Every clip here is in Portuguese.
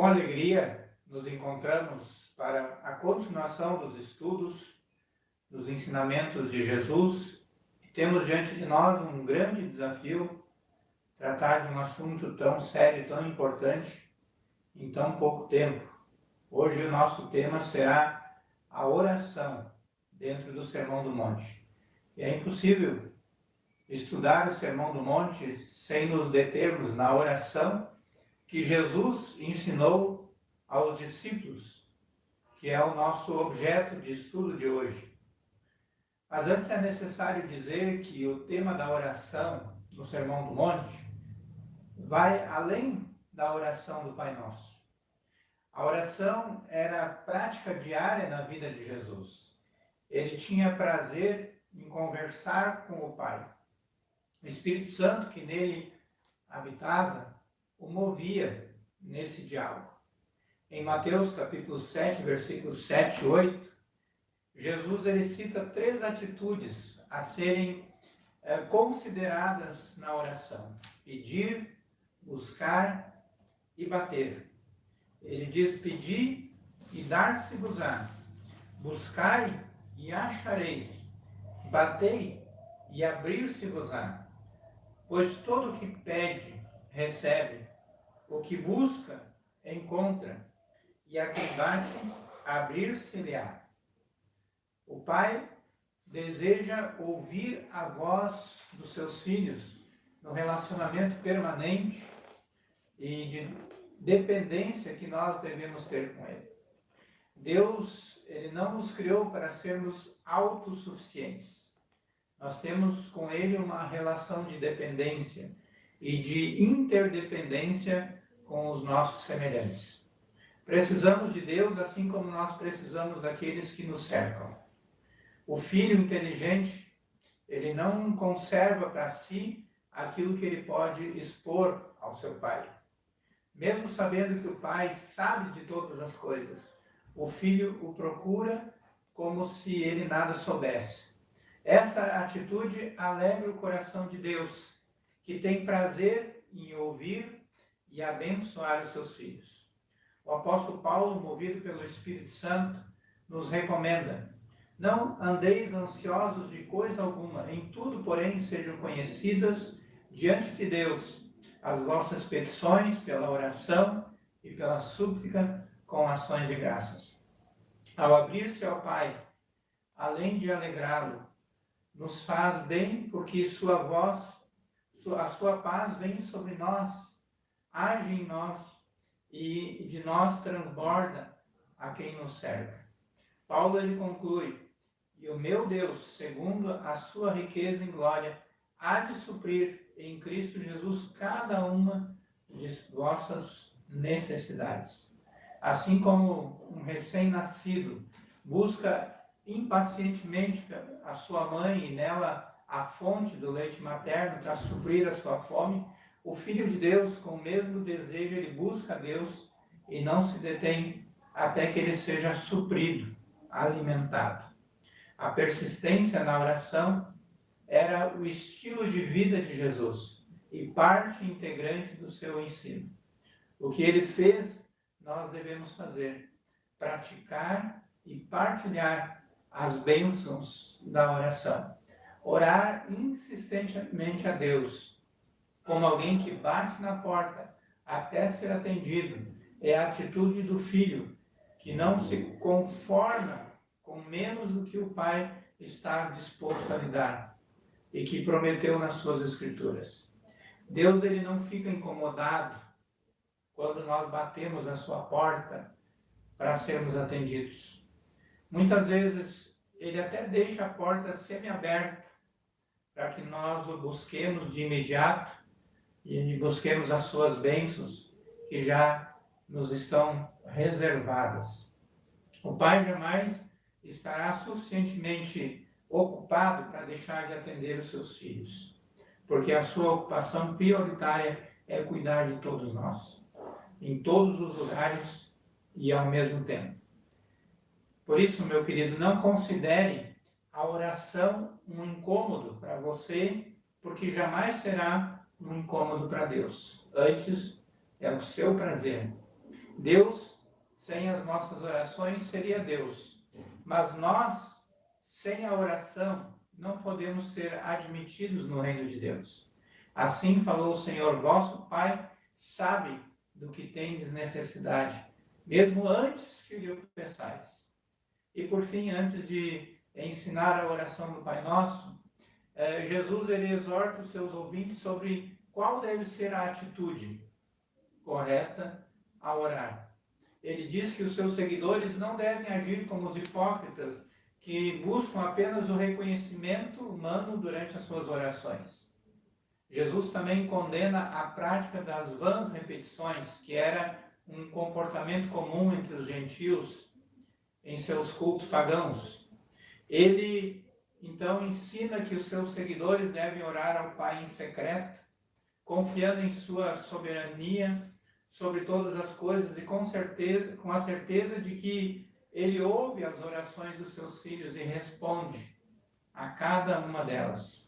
Com alegria, nos encontramos para a continuação dos estudos, dos ensinamentos de Jesus. E temos diante de nós um grande desafio, tratar de um assunto tão sério, tão importante, em tão pouco tempo. Hoje o nosso tema será a oração dentro do Sermão do Monte. E é impossível estudar o Sermão do Monte sem nos determos na oração que Jesus ensinou aos discípulos, que é o nosso objeto de estudo de hoje. Mas antes é necessário dizer que o tema da oração no Sermão do Monte vai além da oração do Pai Nosso. A oração era a prática diária na vida de Jesus. Ele tinha prazer em conversar com o Pai. O Espírito Santo que nele habitava o movia nesse diálogo. Em Mateus capítulo 7, versículos 7 e 8, Jesus ele cita 3 atitudes a serem consideradas na oração: pedir, buscar e bater. Ele diz: pedi e dar-se-vos-á, buscai e achareis, batei e abrir-se-vos-á. Pois todo o que pede, recebe, o que busca, encontra, e a quem bate, abrir-se-lhe-á. O Pai deseja ouvir a voz dos seus filhos no relacionamento permanente e de dependência que nós devemos ter com Ele. Deus, Ele não nos criou para sermos autossuficientes. Nós temos com Ele uma relação de dependência e de interdependência com os nossos semelhantes. Precisamos de Deus assim como nós precisamos daqueles que nos cercam. O filho inteligente, ele não conserva para si aquilo que ele pode expor ao seu pai. Mesmo sabendo que o pai sabe de todas as coisas, o filho o procura como se ele nada soubesse. Essa atitude alegra o coração de Deus, que tem prazer em ouvir e abençoar os seus filhos. O apóstolo Paulo, movido pelo Espírito Santo, nos recomenda: não andeis ansiosos de coisa alguma, em tudo, porém, sejam conhecidas diante de Deus as vossas petições pela oração e pela súplica com ações de graças. Ao abrir-se ao Pai, além de alegrá-lo, nos faz bem, porque a sua paz vem sobre nós, age em nós e de nós transborda a quem nos cerca. Paulo ele conclui: e o meu Deus, segundo a sua riqueza em glória, há de suprir em Cristo Jesus cada uma de vossas necessidades. Assim como um recém-nascido busca impacientemente a sua mãe e nela a fonte do leite materno para suprir a sua fome, o Filho de Deus, com o mesmo desejo, ele busca a Deus e não se detém até que ele seja suprido, alimentado. A persistência na oração era o estilo de vida de Jesus e parte integrante do seu ensino. O que ele fez, nós devemos fazer: praticar e partilhar as bênçãos da oração. Orar insistentemente a Deus, como alguém que bate na porta até ser atendido, é a atitude do filho, que não se conforma com menos do que o pai está disposto a lhe dar e que prometeu nas suas escrituras. Deus ele não fica incomodado quando nós batemos a sua porta para sermos atendidos. Muitas vezes ele até deixa a porta semi-aberta para que nós o busquemos de imediato e busquemos as suas bênçãos que já nos estão reservadas. O Pai jamais estará suficientemente ocupado para deixar de atender os seus filhos, porque a sua ocupação prioritária é cuidar de todos nós, em todos os lugares e ao mesmo tempo. Por isso, meu querido, não considere a oração um incômodo para você, porque jamais será um incômodo para Deus. Antes, é o seu prazer. Deus, sem as nossas orações, seria Deus. Mas nós, sem a oração, não podemos ser admitidos no reino de Deus. Assim falou o Senhor, vosso Pai sabe do que tendes necessidade, mesmo antes que lhe o peçais. E por fim, antes de ensinar a oração do Pai Nosso, Jesus ele exorta os seus ouvintes sobre qual deve ser a atitude correta a orar. Ele diz que os seus seguidores não devem agir como os hipócritas que buscam apenas o reconhecimento humano durante as suas orações. Jesus também condena a prática das vãs repetições, que era um comportamento comum entre os gentios em seus cultos pagãos. Ele, então, ensina que os seus seguidores devem orar ao Pai em secreto, confiando em sua soberania sobre todas as coisas e com a certeza de que Ele ouve as orações dos seus filhos e responde a cada uma delas.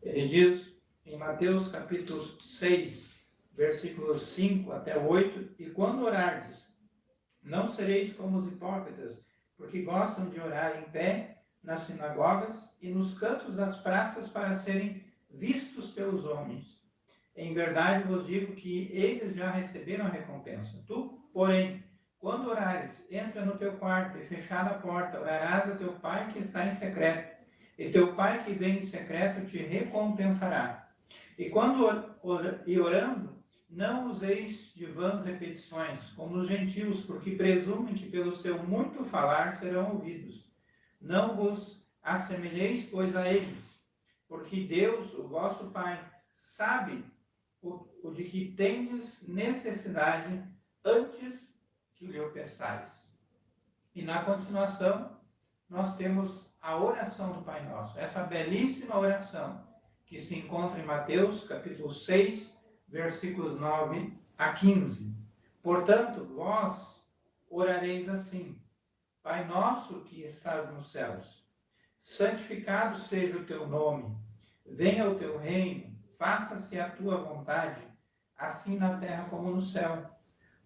Ele diz em Mateus capítulo 6, versículos 5 até 8, e quando orardes, não sereis como os hipócritas, porque gostam de orar em pé nas sinagogas e nos cantos das praças para serem vistos pelos homens. Em verdade vos digo que eles já receberam a recompensa. Tu, porém, quando orares, entra no teu quarto e fechada a porta, orarás a teu Pai que está em secreto, e teu Pai que vem em secreto te recompensará. E quando orando, não useis de vãs repetições, como os gentios, porque presumem que pelo seu muito falar serão ouvidos. Não vos assemelheis, pois, a eles, porque Deus, o vosso Pai, sabe o de que tendes necessidade antes que lhe o peçais. E na continuação, nós temos a oração do Pai Nosso, essa belíssima oração que se encontra em Mateus, capítulo 6, versículos 9 a 15. Portanto, vós orareis assim: Pai nosso que estás nos céus, santificado seja o teu nome, venha o teu reino, faça-se a tua vontade, assim na terra como no céu.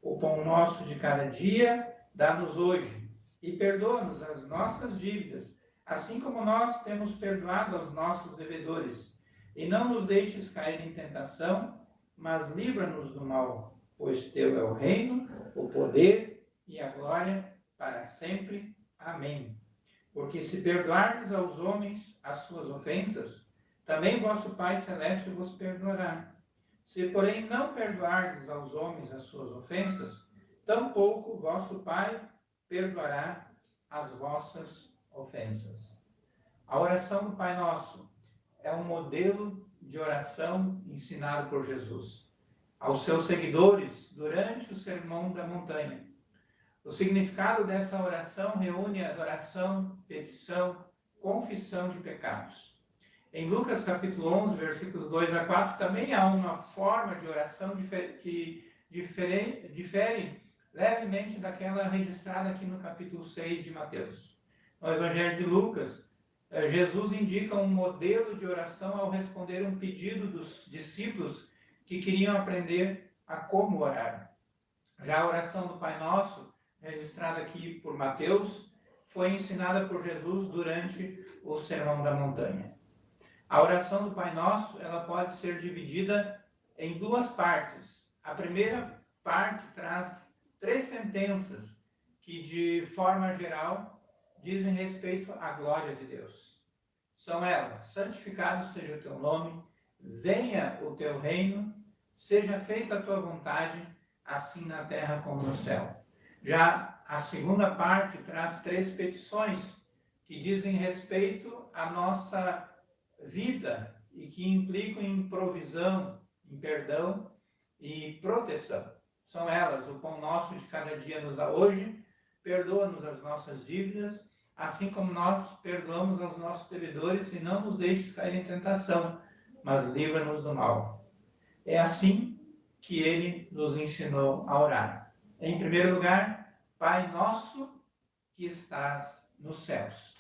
O pão nosso de cada dia, dá-nos hoje, e perdoa-nos as nossas dívidas, assim como nós temos perdoado aos nossos devedores. E não nos deixes cair em tentação, mas livra-nos do mal, pois teu é o reino, o poder e a glória para sempre. Amém. Porque se perdoardes aos homens as suas ofensas, também vosso Pai Celeste vos perdoará. Se, porém, não perdoardes aos homens as suas ofensas, tampouco vosso Pai perdoará as vossas ofensas. A oração do Pai Nosso é um modelo de oração ensinado por Jesus aos seus seguidores durante o Sermão da Montanha. O significado dessa oração reúne adoração, petição, confissão de pecados. Em Lucas capítulo 11, versículos 2 a 4, também há uma forma de oração que difere levemente daquela registrada aqui no capítulo 6 de Mateus. No Evangelho de Lucas, Jesus indica um modelo de oração ao responder um pedido dos discípulos que queriam aprender a como orar. Já a oração do Pai Nosso, registrada aqui por Mateus, foi ensinada por Jesus durante o Sermão da Montanha. A oração do Pai Nosso, ela pode ser dividida em duas partes. A primeira parte traz 3 sentenças que, de forma geral, dizem respeito à glória de Deus. São elas: santificado seja o teu nome, venha o teu reino, seja feita a tua vontade, assim na terra como no céu. Já a segunda parte traz 3 petições que dizem respeito à nossa vida e que implicam em provisão, em perdão e proteção. São elas: o pão nosso de cada dia nos dá hoje, perdoa-nos as nossas dívidas, assim como nós perdoamos aos nossos devedores, e não nos deixes cair em tentação, mas livra-nos do mal. É assim que ele nos ensinou a orar. Em primeiro lugar, Pai nosso que estás nos céus.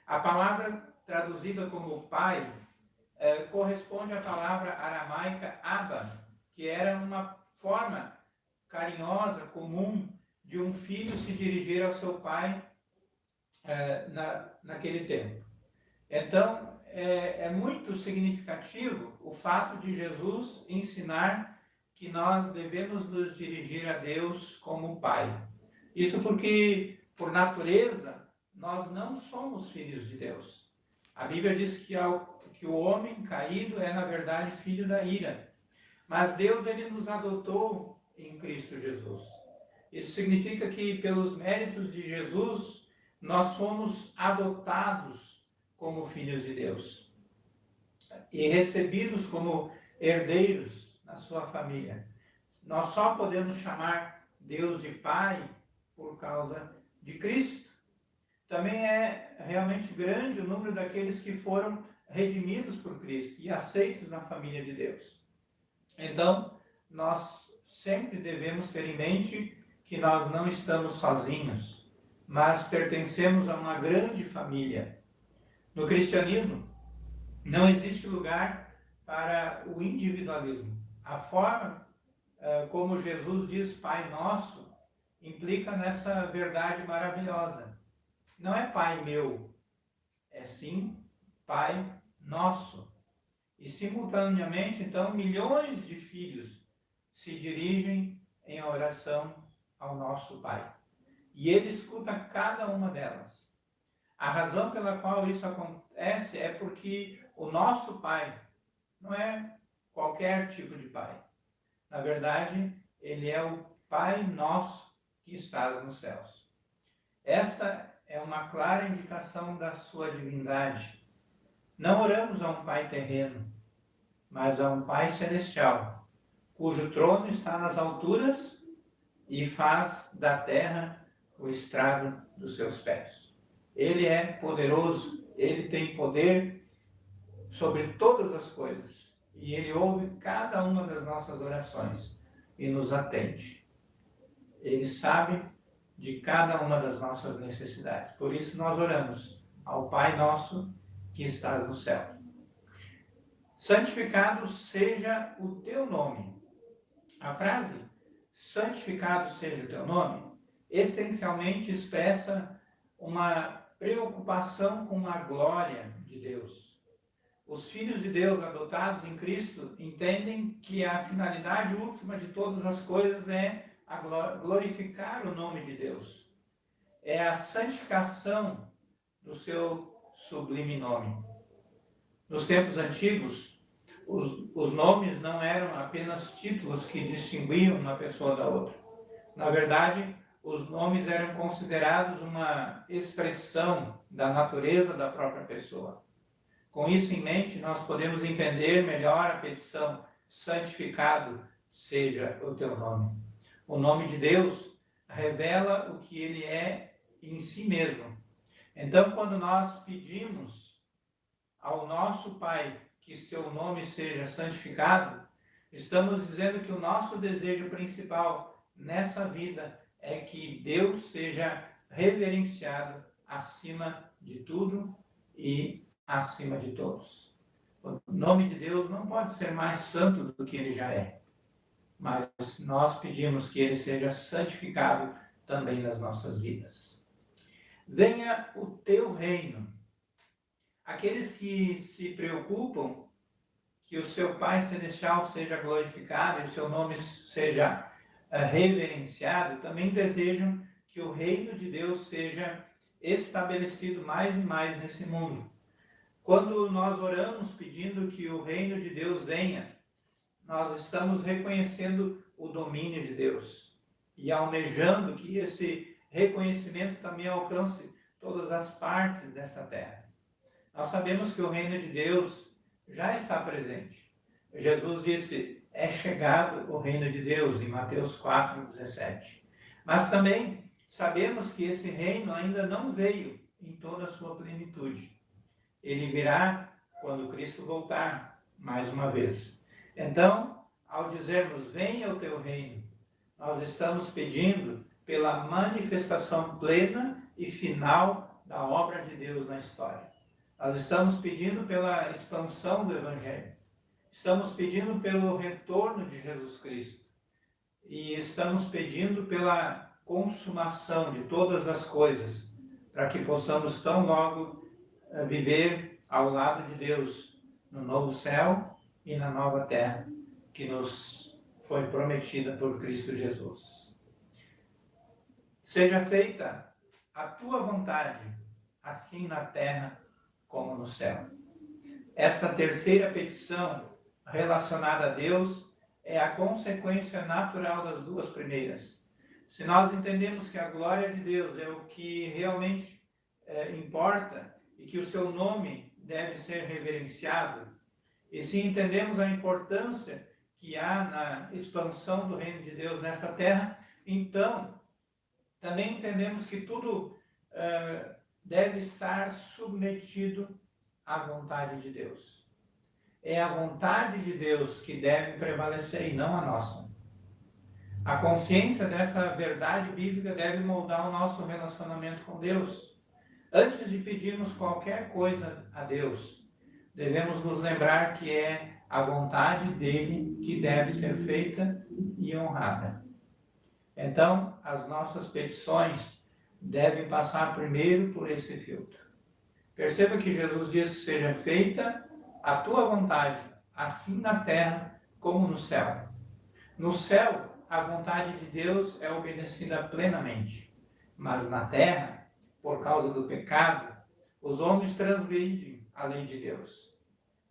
A palavra traduzida como Pai corresponde à palavra aramaica Abba, que era uma forma carinhosa, comum, de um filho se dirigir ao seu pai naquele tempo. Então, é muito significativo o fato de Jesus ensinar que nós devemos nos dirigir a Deus como Pai. Isso porque, por natureza, nós não somos filhos de Deus. A Bíblia diz que o homem caído é, na verdade, filho da ira. Mas Deus, ele nos adotou em Cristo Jesus. Isso significa que, pelos méritos de Jesus, nós fomos adotados como filhos de Deus e recebidos como herdeiros na sua família. Nós só podemos chamar Deus de Pai por causa de Cristo. Também é realmente grande o número daqueles que foram redimidos por Cristo e aceitos na família de Deus. Então, nós sempre devemos ter em mente que nós não estamos sozinhos, mas pertencemos a uma grande família. No cristianismo, não existe lugar para o individualismo. A forma como Jesus diz Pai Nosso implica nessa verdade maravilhosa. Não é Pai meu, é sim Pai Nosso. E simultaneamente, então, milhões de filhos se dirigem em oração ao nosso Pai. E Ele escuta cada uma delas. A razão pela qual isso acontece é porque o nosso Pai não é qualquer tipo de Pai. Na verdade, Ele é o Pai nosso que estás nos céus. Esta é uma clara indicação da sua divindade. Não oramos a um Pai terreno, mas a um Pai celestial, cujo trono está nas alturas e faz da terra o estrado dos seus pés. Ele é poderoso, Ele tem poder sobre todas as coisas. E Ele ouve cada uma das nossas orações e nos atende. Ele sabe de cada uma das nossas necessidades. Por isso nós oramos ao Pai nosso que estás no céu. Santificado seja o teu nome. A frase, santificado seja o teu nome, essencialmente expressa uma preocupação com a glória de Deus. Os filhos de Deus adotados em Cristo entendem que a finalidade última de todas as coisas é glorificar o nome de Deus. É a santificação do seu sublime nome. Nos tempos antigos, os nomes não eram apenas títulos que distinguiam uma pessoa da outra. Na verdade, os nomes eram considerados uma expressão da natureza da própria pessoa. Com isso em mente, nós podemos entender melhor a petição: santificado seja o teu nome. O nome de Deus revela o que Ele é em si mesmo. Então, quando nós pedimos ao nosso Pai que seu nome seja santificado, estamos dizendo que o nosso desejo principal nessa vida é que Deus seja reverenciado acima de tudo e acima de todos. O nome de Deus não pode ser mais santo do que Ele já é, mas nós pedimos que Ele seja santificado também nas nossas vidas. Venha o teu reino. Aqueles que se preocupam que o seu Pai Celestial seja glorificado e o seu nome seja reverenciado, também desejam que o reino de Deus seja estabelecido mais e mais nesse mundo. Quando nós oramos pedindo que o reino de Deus venha, nós estamos reconhecendo o domínio de Deus e almejando que esse reconhecimento também alcance todas as partes dessa terra. Nós sabemos que o reino de Deus já está presente. Jesus disse: é chegado o reino de Deus, em Mateus 4,17. Mas também sabemos que esse reino ainda não veio em toda a sua plenitude. Ele virá quando Cristo voltar, mais uma vez. Então, ao dizermos, venha o teu reino, nós estamos pedindo pela manifestação plena e final da obra de Deus na história. Nós estamos pedindo pela expansão do Evangelho. Estamos pedindo pelo retorno de Jesus Cristo. e estamos pedindo pela consumação de todas as coisas, para que possamos tão logo viver ao lado de Deus, no novo céu e na nova terra, que nos foi prometida por Cristo Jesus. Seja feita a tua vontade, assim na terra como no céu. Esta terceira petição relacionada a Deus é a consequência natural das duas primeiras. Se nós entendemos que a glória de Deus é o que realmente importa e que o seu nome deve ser reverenciado, e se entendemos a importância que há na expansão do reino de Deus nessa terra, então também entendemos que tudo deve estar submetido à vontade de Deus. É a vontade de Deus que deve prevalecer e não a nossa. A consciência dessa verdade bíblica deve moldar o nosso relacionamento com Deus. Antes de pedirmos qualquer coisa a Deus, devemos nos lembrar que é a vontade dele que deve ser feita e honrada. Então, as nossas petições devem passar primeiro por esse filtro. Perceba que Jesus diz: seja feita a tua vontade, assim na terra como no céu. No céu, a vontade de Deus é obedecida plenamente, mas na terra, por causa do pecado, os homens transgridem a lei de Deus.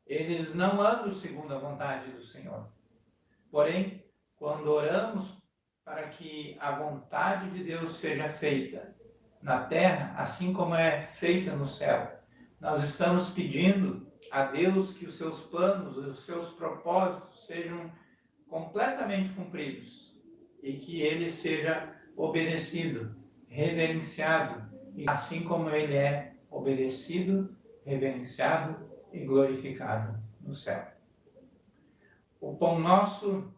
Eles não andam segundo a vontade do Senhor. Porém, quando oramos para que a vontade de Deus seja feita na terra, assim como é feita no céu, nós estamos pedindo a Deus que os seus planos, os seus propósitos sejam completamente cumpridos e que ele seja obedecido, reverenciado, assim como ele é obedecido, reverenciado e glorificado no céu. O pão nosso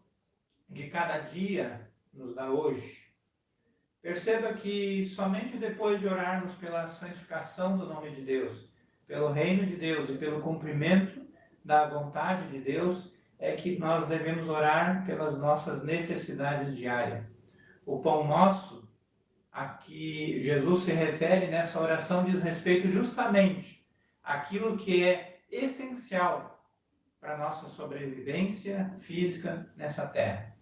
de cada dia nos dá hoje. Perceba que somente depois de orarmos pela santificação do nome de Deus, pelo reino de Deus e pelo cumprimento da vontade de Deus, é que nós devemos orar pelas nossas necessidades diárias. O pão nosso, a que Jesus se refere nessa oração, diz respeito justamente àquilo que é essencial para a nossa sobrevivência física nessa terra.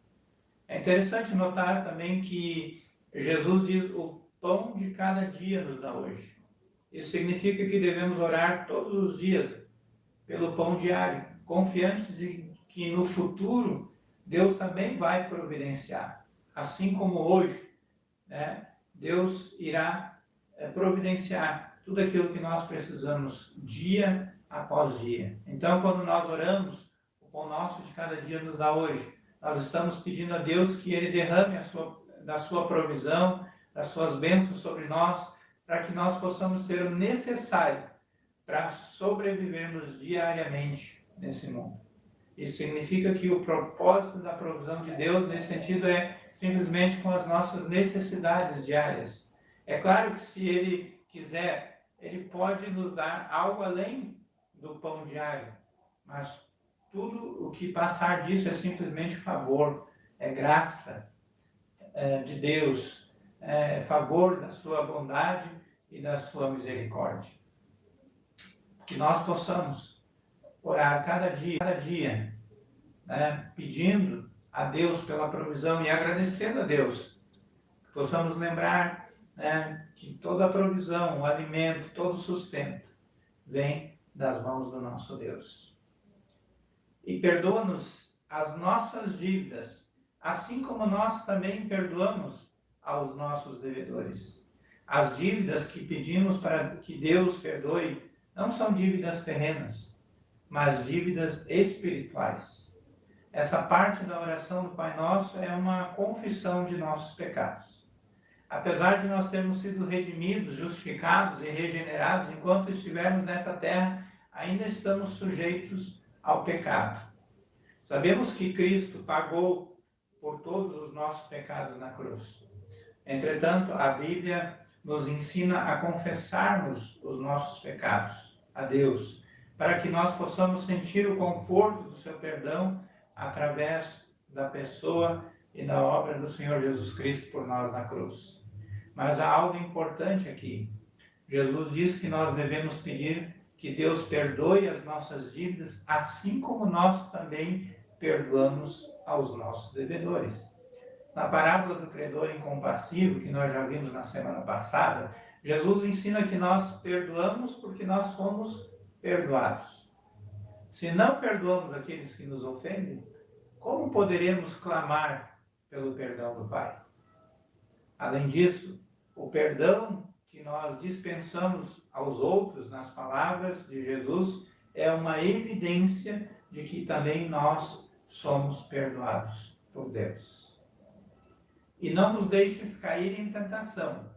É interessante notar também que Jesus diz: o pão de cada dia nos dá hoje. Isso significa que devemos orar todos os dias pelo pão diário, confiantes de que no futuro Deus também vai providenciar. Assim como hoje, Deus irá providenciar tudo aquilo que nós precisamos dia após dia. Então, quando nós oramos, o pão nosso de cada dia nos dá hoje, nós estamos pedindo a Deus que Ele derrame da sua provisão, das suas bênçãos sobre nós, para que nós possamos ter o necessário para sobrevivermos diariamente nesse mundo. Isso significa que o propósito da provisão de Deus, nesse sentido, é simplesmente com as nossas necessidades diárias. É claro que se Ele quiser, Ele pode nos dar algo além do pão diário, mas tudo o que passar disso é simplesmente favor, é graça de Deus, é favor da sua bondade e da sua misericórdia. Que nós possamos orar cada dia, pedindo a Deus pela provisão e agradecendo a Deus. Que possamos lembrar que toda a provisão, o alimento, todo o sustento vem das mãos do nosso Deus. E perdoa-nos as nossas dívidas, assim como nós também perdoamos aos nossos devedores. As dívidas que pedimos para que Deus perdoe não são dívidas terrenas, mas dívidas espirituais. Essa parte da oração do Pai Nosso é uma confissão de nossos pecados. Apesar de nós termos sido redimidos, justificados e regenerados, enquanto estivermos nessa terra, ainda estamos sujeitos ao pecado. Sabemos que Cristo pagou por todos os nossos pecados na cruz. Entretanto, a Bíblia nos ensina a confessarmos os nossos pecados a Deus, para que nós possamos sentir o conforto do seu perdão através da pessoa e na obra do Senhor Jesus Cristo por nós na cruz. Mas há algo importante aqui. Jesus diz que nós devemos pedir que Deus perdoe as nossas dívidas, assim como nós também perdoamos aos nossos devedores. Na parábola do credor incompassivo, que nós já vimos na semana passada, Jesus ensina que nós perdoamos porque nós fomos perdoados. Se não perdoamos aqueles que nos ofendem, como poderemos clamar pelo perdão do Pai? Além disso, o perdão que nós dispensamos aos outros nas palavras de Jesus é uma evidência de que também nós somos perdoados por Deus. E não nos deixes cair em tentação,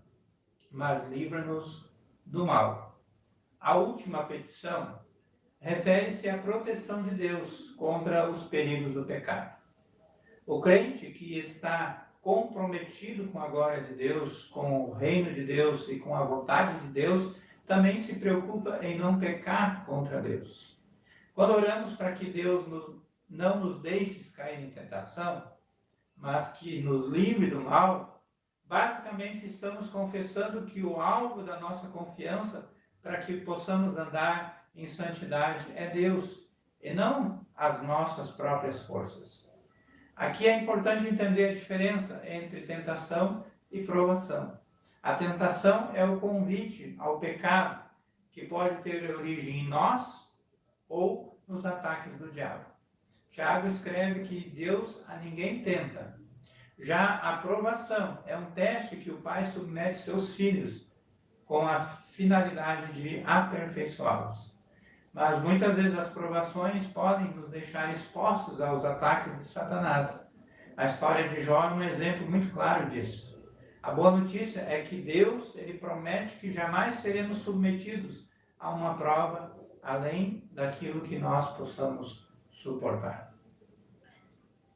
mas livra-nos do mal. A última petição refere-se à proteção de Deus contra os perigos do pecado. O crente que está comprometido com a glória de Deus, com o reino de Deus e com a vontade de Deus, também se preocupa em não pecar contra Deus. Quando oramos para que Deus não nos deixe cair em tentação, mas que nos livre do mal, basicamente estamos confessando que o alvo da nossa confiança para que possamos andar em santidade é Deus, e não as nossas próprias forças. Aqui é importante entender a diferença entre tentação e provação. A tentação é o convite ao pecado, que pode ter origem em nós ou nos ataques do diabo. Tiago escreve que Deus a ninguém tenta. Já a provação é um teste que o Pai submete seus filhos com a finalidade de aperfeiçoá-los. Mas muitas vezes as provações podem nos deixar expostos aos ataques de Satanás. A história de Jó é um exemplo muito claro disso. A boa notícia é que Deus, ele promete que jamais seremos submetidos a uma prova além daquilo que nós possamos suportar.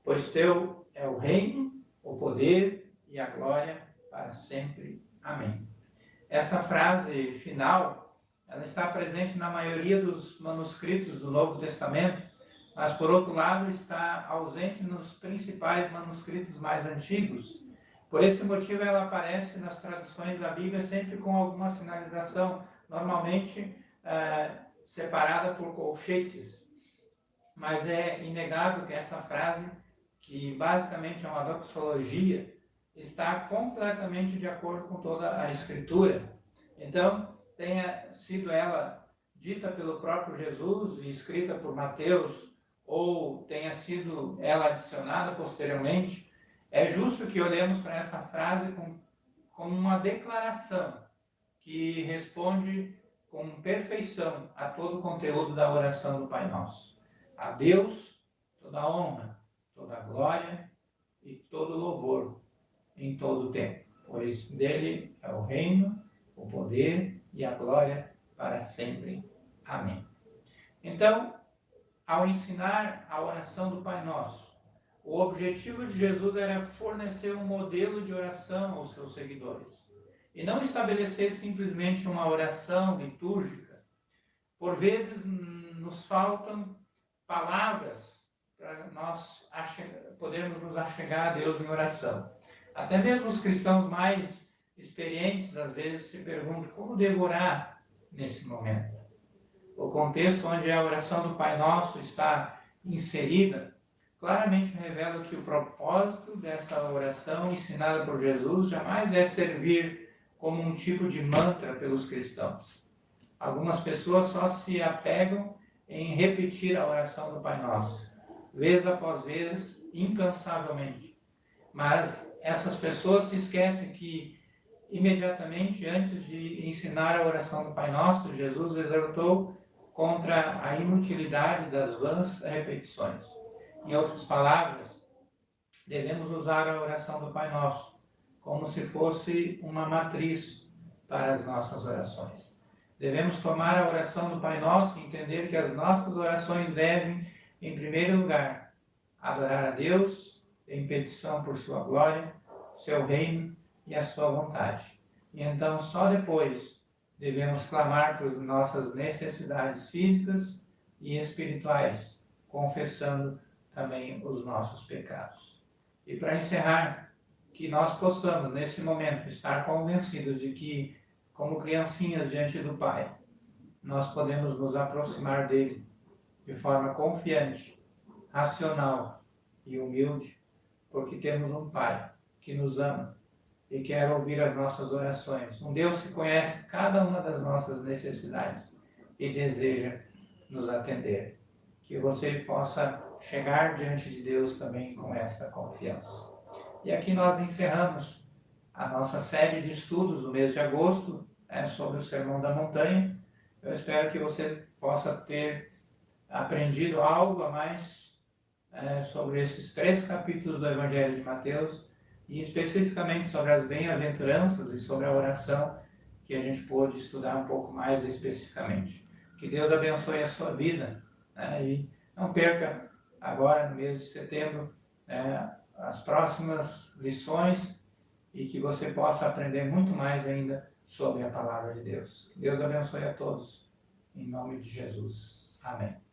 Pois teu é o reino, o poder e a glória para sempre. Amém. Essa frase final, ela está presente na maioria dos manuscritos do Novo Testamento, mas por outro lado está ausente nos principais manuscritos mais antigos. Por esse motivo ela aparece nas traduções da Bíblia sempre com alguma sinalização, normalmente separada por colchetes. Mas é inegável que essa frase, que basicamente é uma doxologia, está completamente de acordo com toda a Escritura. Então, tenha sido ela dita pelo próprio Jesus e escrita por Mateus, ou tenha sido ela adicionada posteriormente, é justo que olhemos para essa frase como uma declaração que responde com perfeição a todo o conteúdo da oração do Pai Nosso. A Deus toda a honra, toda a glória e todo o louvor em todo o tempo, pois dele é o reino, o poder e a glória para sempre. Amém. Então, ao ensinar a oração do Pai Nosso, o objetivo de Jesus era fornecer um modelo de oração aos seus seguidores e não estabelecer simplesmente uma oração litúrgica. Por vezes nos faltam palavras para nós podermos nos achegar a Deus em oração. Até mesmo os cristãos mais experientes, às vezes, se perguntam como devo orar nesse momento. O contexto onde a oração do Pai Nosso está inserida, claramente revela que o propósito dessa oração ensinada por Jesus jamais é servir como um tipo de mantra pelos cristãos. Algumas pessoas só se apegam em repetir a oração do Pai Nosso, vez após vez, incansavelmente. Mas essas pessoas se esquecem que, imediatamente antes de ensinar a oração do Pai Nosso, Jesus exortou contra a inutilidade das vãs repetições. Em outras palavras, devemos usar a oração do Pai Nosso como se fosse uma matriz para as nossas orações. Devemos tomar a oração do Pai Nosso e entender que as nossas orações devem, em primeiro lugar, adorar a Deus em petição por sua glória, seu reino e a sua vontade. E então, só depois, devemos clamar por nossas necessidades físicas e espirituais, confessando também os nossos pecados. E para encerrar, que nós possamos, nesse momento, estar convencidos de que, como criancinhas diante do Pai, nós podemos nos aproximar dele de forma confiante, racional e humilde, porque temos um Pai que nos ama e quer ouvir as nossas orações. Um Deus que conhece cada uma das nossas necessidades e deseja nos atender. Que você possa chegar diante de Deus também com essa confiança. E aqui nós encerramos a nossa série de estudos do mês de agosto, sobre o Sermão da Montanha. Eu espero que você possa ter aprendido algo a mais sobre esses 3 capítulos do Evangelho de Mateus, e especificamente sobre as bem-aventuranças e sobre a oração, que a gente pôde estudar um pouco mais especificamente. Que Deus abençoe a sua vida, e não perca agora no mês de setembro as próximas lições, e que você possa aprender muito mais ainda sobre a palavra de Deus. Que Deus abençoe a todos, em nome de Jesus. Amém.